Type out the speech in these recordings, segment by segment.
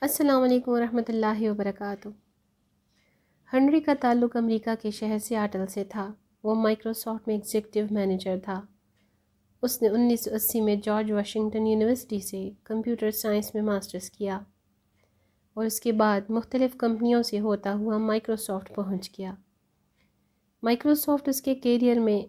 السلام علیکم ورحمۃ اللہ وبرکاتہ۔ ہنری کا تعلق امریکہ کے شہر سیاٹل سے تھا۔ وہ مائکروسافٹ میں ایگزیکٹو مینیجر تھا۔ اس نے 1980 میں جارج واشنگٹن یونیورسٹی سے کمپیوٹر سائنس میں ماسٹرز کیا اور اس کے بعد مختلف کمپنیوں سے ہوتا ہوا مائکروسافٹ پہنچ گیا۔ مائکروسافٹ اس کے کیریئر میں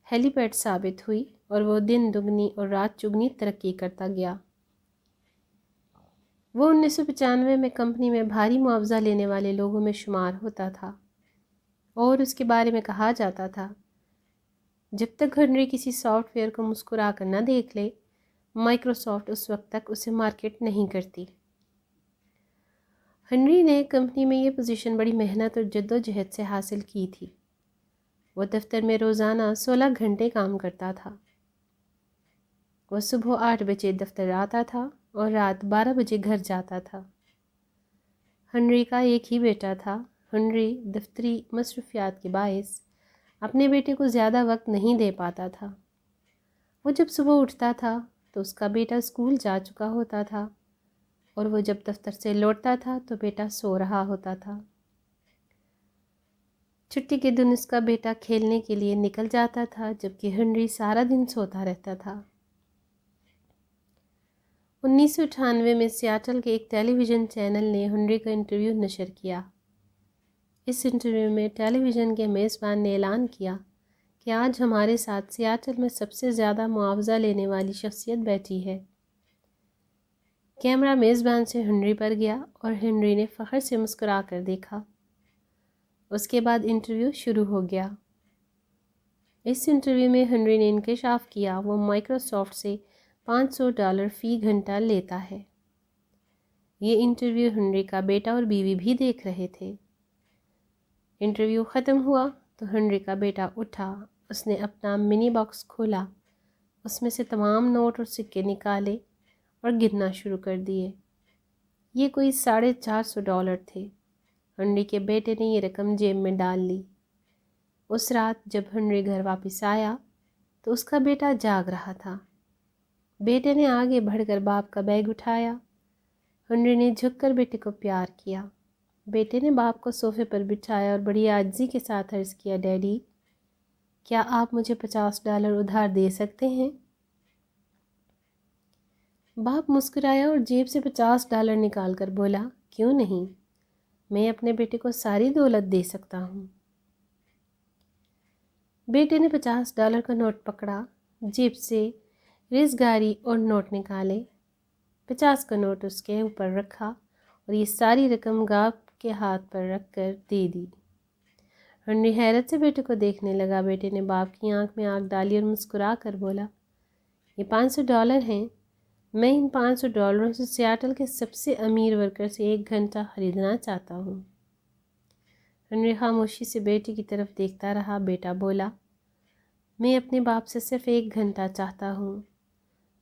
ہیلی پیڈ ثابت ہوئی اور وہ دن دگنی اور رات چگنی ترقی کرتا گیا۔ وہ 1995 میں کمپنی میں بھاری معاوضہ لینے والے لوگوں میں شمار ہوتا تھا اور اس کے بارے میں کہا جاتا تھا جب تک ہنری کسی سافٹ ویئر کو مسکرا کر نہ دیکھ لے مائکروسافٹ اس وقت تک اسے مارکیٹ نہیں کرتی۔ ہنری نے کمپنی میں یہ پوزیشن بڑی محنت اور جد و جہد سے حاصل کی تھی۔ وہ دفتر میں روزانہ 16 گھنٹے کام کرتا تھا۔ وہ صبح 8 بجے دفتر آتا تھا اور رات 12 بجے گھر جاتا تھا۔ ہنری کا ایک ہی بیٹا تھا۔ ہنری دفتری مصروفیات کے باعث اپنے بیٹے کو زیادہ وقت نہیں دے پاتا تھا۔ وہ جب صبح اٹھتا تھا تو اس کا بیٹا اسکول جا چکا ہوتا تھا اور وہ جب دفتر سے لوٹتا تھا تو بیٹا سو رہا ہوتا تھا۔ چھٹی کے دن اس کا بیٹا کھیلنے کے لیے نکل جاتا تھا جبکہ ہنری سارا دن سوتا رہتا تھا۔ 1998 میں سیاٹل کے ایک ٹیلی ویژن چینل نے ہنری کا انٹرویو نشر کیا۔ اس انٹرویو میں ٹیلی ویژن کے میزبان نے اعلان کیا کہ آج ہمارے ساتھ سیاٹل میں سب سے زیادہ معاوضہ لینے والی شخصیت بیٹھی ہے۔ کیمرہ میزبان سے ہنری پر گیا اور ہنری نے فخر سے مسکرا کر دیکھا۔ اس کے بعد انٹرویو شروع ہو گیا۔ اس انٹرویو میں ہنری نے انکشاف کیا وہ مائکروسافٹ سے $500 فی گھنٹہ لیتا ہے۔ یہ انٹرویو ہنری کا بیٹا اور بیوی بھی دیکھ رہے تھے۔ انٹرویو ختم ہوا تو ہنری کا بیٹا اٹھا، اس نے اپنا منی باکس کھولا، اس میں سے تمام نوٹ اور سکے نکالے اور گننا شروع کر دیے۔ یہ کوئی $450 تھے۔ ہنری کے بیٹے نے یہ رقم جیب میں ڈال لی۔ اس رات جب ہنری گھر واپس آیا تو اس کا بیٹا جاگ رہا تھا۔ بیٹے نے آگے بڑھ کر باپ کا بیگ اٹھایا۔ ہنری نے جھک کر بیٹے کو پیار کیا۔ بیٹے نے باپ کو صوفے پر بٹھایا اور بڑی عاجزی کے ساتھ عرض کیا، ڈیڈی، کیا آپ مجھے $50 ادھار دے سکتے ہیں؟ باپ مسکرایا اور جیب سے $50 نکال کر بولا، کیوں نہیں، میں اپنے بیٹے کو ساری دولت دے سکتا ہوں۔ بیٹے نے $50 کا نوٹ پکڑا، جیب سے ریزگاری اور نوٹ نکالے، 50 کا نوٹ اس کے اوپر رکھا اور یہ ساری رقم باپ کے ہاتھ پر رکھ کر دے دی۔ ہنری حیرت سے بیٹے کو دیکھنے لگا۔ بیٹے نے باپ کی آنکھ میں آنکھ ڈالی اور مسکرا کر بولا، یہ $500 ہیں، میں ان $500 سے سیاٹل کے سب سے امیر ورکر سے 1 گھنٹہ خریدنا چاہتا ہوں۔ ہنری خاموشی سے بیٹے کی طرف دیکھتا رہا۔ بیٹا بولا، میں اپنے باپ سے صرف 1 گھنٹہ چاہتا ہوں،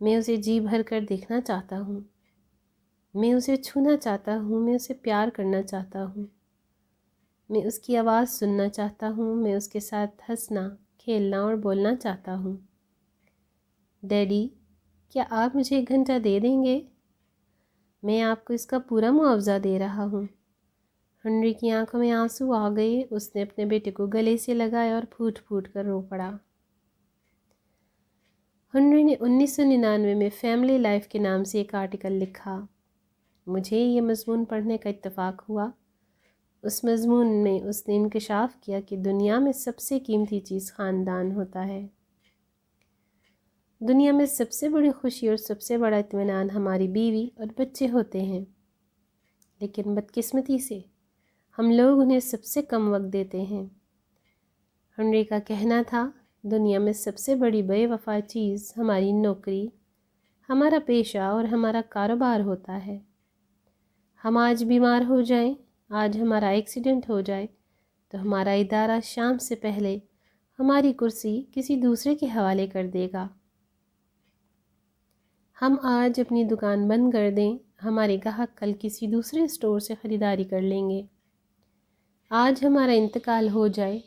میں اسے جی بھر کر دیکھنا چاہتا ہوں، میں اسے چھونا چاہتا ہوں، میں اسے پیار کرنا چاہتا ہوں، میں اس کی آواز سننا چاہتا ہوں، میں اس کے ساتھ ہنسنا، کھیلنا اور بولنا چاہتا ہوں۔ ڈیڈی، کیا آپ مجھے 1 گھنٹہ دے دیں گے؟ میں آپ کو اس کا پورا معاوضہ دے رہا ہوں۔ ہنری کی آنکھوں میں آنسو آ گئے۔ اس نے اپنے بیٹے کو گلے سے لگایا اور پھوٹ پھوٹ کر رو پڑا۔ ہنری نے 1999 میں فیملی لائف کے نام سے ایک آرٹیکل لکھا۔ مجھے یہ مضمون پڑھنے کا اتفاق ہوا۔ اس مضمون میں اس نے انکشاف کیا کہ دنیا میں سب سے قیمتی چیز خاندان ہوتا ہے۔ دنیا میں سب سے بڑی خوشی اور سب سے بڑا اطمینان ہماری بیوی اور بچے ہوتے ہیں، لیکن بدقسمتی سے ہم لوگ انہیں سب سے کم وقت دیتے ہیں۔ ہنری کا کہنا تھا، دنیا میں سب سے بڑی بے وفا چیز ہماری نوکری، ہمارا پیشہ اور ہمارا کاروبار ہوتا ہے۔ ہم آج بیمار ہو جائیں، آج ہمارا ایکسیڈنٹ ہو جائے تو ہمارا ادارہ شام سے پہلے ہماری کرسی کسی دوسرے کے حوالے کر دے گا۔ ہم آج اپنی دکان بند کر دیں، ہمارے گاہک کل کسی دوسرے اسٹور سے خریداری کر لیں گے۔ آج ہمارا انتقال ہو جائے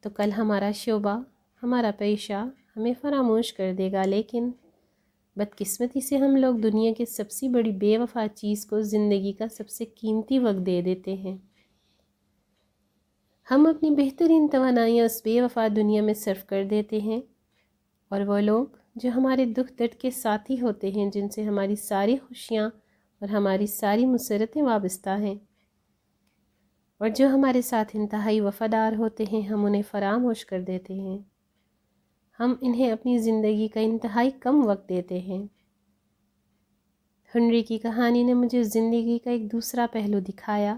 تو کل ہمارا شعبہ، ہمارا پیشہ ہمیں فراموش کر دے گا، لیکن بدقسمتی سے ہم لوگ دنیا کی سب سے بڑی بے وفا چیز کو زندگی کا سب سے قیمتی وقت دے دیتے ہیں۔ ہم اپنی بہترین توانائیاں اس بے وفا دنیا میں صرف کر دیتے ہیں، اور وہ لوگ جو ہمارے دکھ درد کے ساتھی ہوتے ہیں، جن سے ہماری ساری خوشیاں اور ہماری ساری مسرتیں وابستہ ہیں، اور جو ہمارے ساتھ انتہائی وفادار ہوتے ہیں، ہم انہیں فراموش کر دیتے ہیں۔ ہم انہیں اپنی زندگی کا انتہائی کم وقت دیتے ہیں۔ ہنری کی کہانی نے مجھے زندگی کا ایک دوسرا پہلو دکھایا۔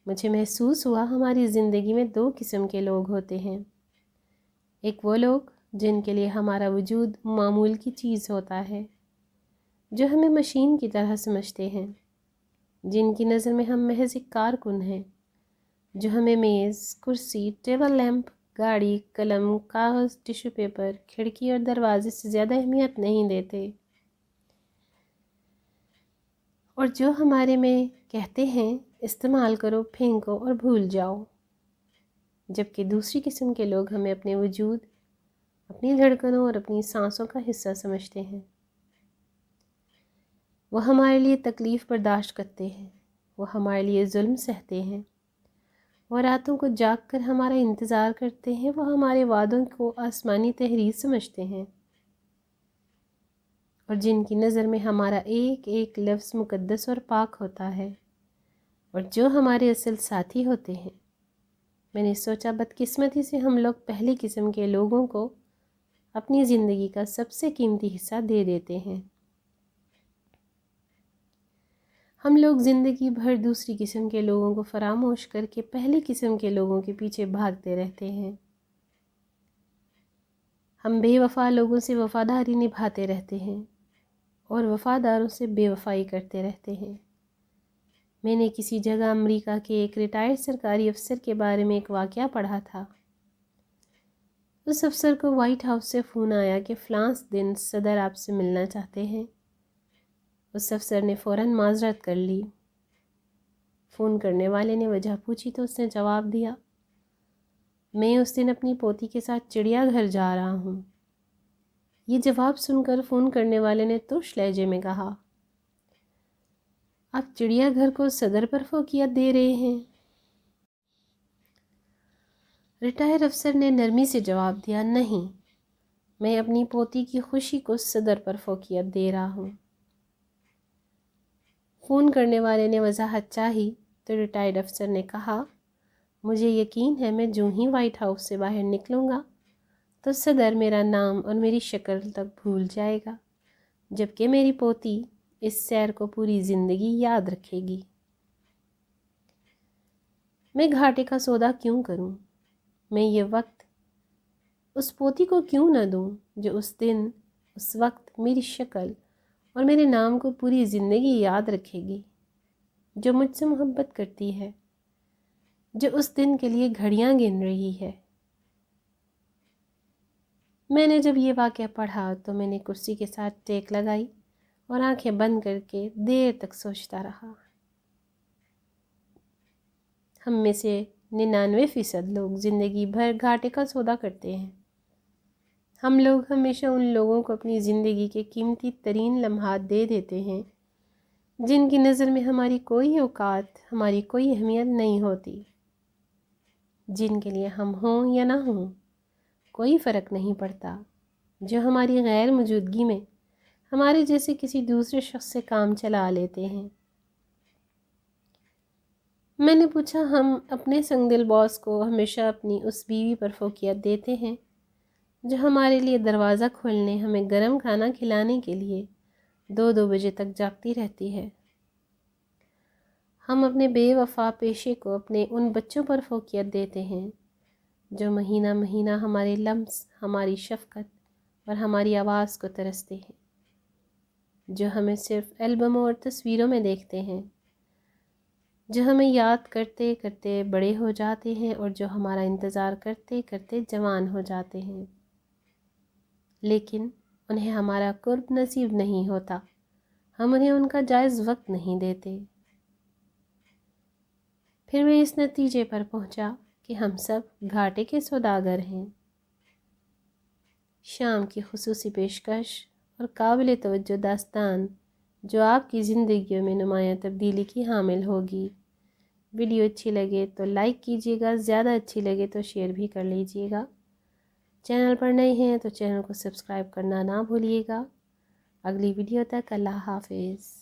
مجھے محسوس ہوا ہماری زندگی میں دو قسم کے لوگ ہوتے ہیں۔ ایک وہ لوگ جن کے لیے ہمارا وجود معمول کی چیز ہوتا ہے، جو ہمیں مشین کی طرح سمجھتے ہیں، جن کی نظر میں ہم محض ایک کارکن ہیں، جو ہمیں میز، کرسی، ٹیبل لیمپ، گاڑی، قلم، کاغذ، ٹیشو پیپر، کھڑکی اور دروازے سے زیادہ اہمیت نہیں دیتے، اور جو ہمارے میں کہتے ہیں استعمال کرو، پھینکو اور بھول جاؤ۔ جبکہ دوسری قسم کے لوگ ہمیں اپنے وجود، اپنی دھڑکنوں اور اپنی سانسوں کا حصہ سمجھتے ہیں۔ وہ ہمارے لیے تکلیف برداشت کرتے ہیں، وہ ہمارے لیے ظلم سہتے ہیں، وہ راتوں کو جاگ کر ہمارا انتظار کرتے ہیں، وہ ہمارے وعدوں کو آسمانی تحریر سمجھتے ہیں، اور جن کی نظر میں ہمارا ایک ایک لفظ مقدس اور پاک ہوتا ہے، اور جو ہمارے اصل ساتھی ہوتے ہیں۔ میں نے سوچا بدقسمتی سے ہم لوگ پہلی قسم کے لوگوں کو اپنی زندگی کا سب سے قیمتی حصہ دے دیتے ہیں۔ ہم لوگ زندگی بھر دوسری قسم کے لوگوں کو فراموش کر کے پہلی قسم کے لوگوں کے پیچھے بھاگتے رہتے ہیں۔ ہم بے وفا لوگوں سے وفاداری نبھاتے رہتے ہیں اور وفاداروں سے بے وفائی کرتے رہتے ہیں۔ میں نے کسی جگہ امریکہ کے ایک ریٹائرڈ سرکاری افسر کے بارے میں ایک واقعہ پڑھا تھا۔ اس افسر کو وائٹ ہاؤس سے فون آیا کہ فلاں دن صدر آپ سے ملنا چاہتے ہیں۔ اس افسر نے فوراً معذرت کر لی۔ فون کرنے والے نے وجہ پوچھی تو اس نے جواب دیا، میں اس دن اپنی پوتی کے ساتھ چڑیا گھر جا رہا ہوں۔ یہ جواب سن کر فون کرنے والے نے ترش لہجے میں کہا، آپ چڑیا گھر کو صدر پر فوقیت دے رہے ہیں؟ ریٹائر افسر نے نرمی سے جواب دیا، نہیں، میں اپنی پوتی کی خوشی کو صدر پر فوقیت دے رہا ہوں۔ فون کرنے والے نے وضاحت چاہی تو ریٹائرڈ افسر نے کہا، مجھے یقین ہے میں جو ہی وائٹ ہاؤس سے باہر نکلوں گا تو صدر میرا نام اور میری شکل تک بھول جائے گا، جبکہ میری پوتی اس سیر کو پوری زندگی یاد رکھے گی۔ میں گھاٹے کا سودا کیوں کروں؟ میں یہ وقت اس پوتی کو کیوں نہ دوں جو اس دن، اس وقت میری شکل اور میرے نام کو پوری زندگی یاد رکھے گی، جو مجھ سے محبت کرتی ہے، جو اس دن کے لیے گھڑیاں گن رہی ہے۔ میں نے جب یہ واقعہ پڑھا تو میں نے کرسی کے ساتھ ٹیک لگائی اور آنکھیں بند کر کے دیر تک سوچتا رہا۔ ہم میں سے 99% لوگ زندگی بھر گھاٹے کا سودا کرتے ہیں۔ ہم لوگ ہمیشہ ان لوگوں کو اپنی زندگی کے قیمتی ترین لمحات دے دیتے ہیں جن کی نظر میں ہماری کوئی اوقات، ہماری کوئی اہمیت نہیں ہوتی، جن کے لیے ہم ہوں یا نہ ہوں کوئی فرق نہیں پڑتا، جو ہماری غیر موجودگی میں ہمارے جیسے کسی دوسرے شخص سے کام چلا لیتے ہیں۔ میں نے پوچھا، ہم اپنے سنگ دل باس کو ہمیشہ اپنی اس بیوی پر فوقیت دیتے ہیں جو ہمارے لیے دروازہ کھولنے، ہمیں گرم کھانا کھلانے کے لیے 2 بجے تک جاگتی رہتی ہے؟ ہم اپنے بے وفا پیشے کو اپنے ان بچوں پر فوقیت دیتے ہیں جو مہینہ مہینہ ہمارے لمس، ہماری شفقت اور ہماری آواز کو ترستے ہیں، جو ہمیں صرف البموں اور تصویروں میں دیکھتے ہیں، جو ہمیں یاد کرتے کرتے بڑے ہو جاتے ہیں اور جو ہمارا انتظار کرتے کرتے جوان ہو جاتے ہیں، لیکن انہیں ہمارا قرب نصیب نہیں ہوتا، ہم انہیں ان کا جائز وقت نہیں دیتے۔ پھر میں اس نتیجے پر پہنچا کہ ہم سب گھاٹے کے سوداگر ہیں۔ شام کی خصوصی پیشکش اور قابل توجہ داستان جو آپ کی زندگیوں میں نمایاں تبدیلی کی حامل ہوگی۔ ویڈیو اچھی لگے تو لائک کیجیے گا، زیادہ اچھی لگے تو شیئر بھی کر لیجیے گا۔ چینل پر نئے ہیں تو چینل کو سبسکرائب کرنا نہ بھولیے گا۔ اگلی ویڈیو تک اللہ حافظ۔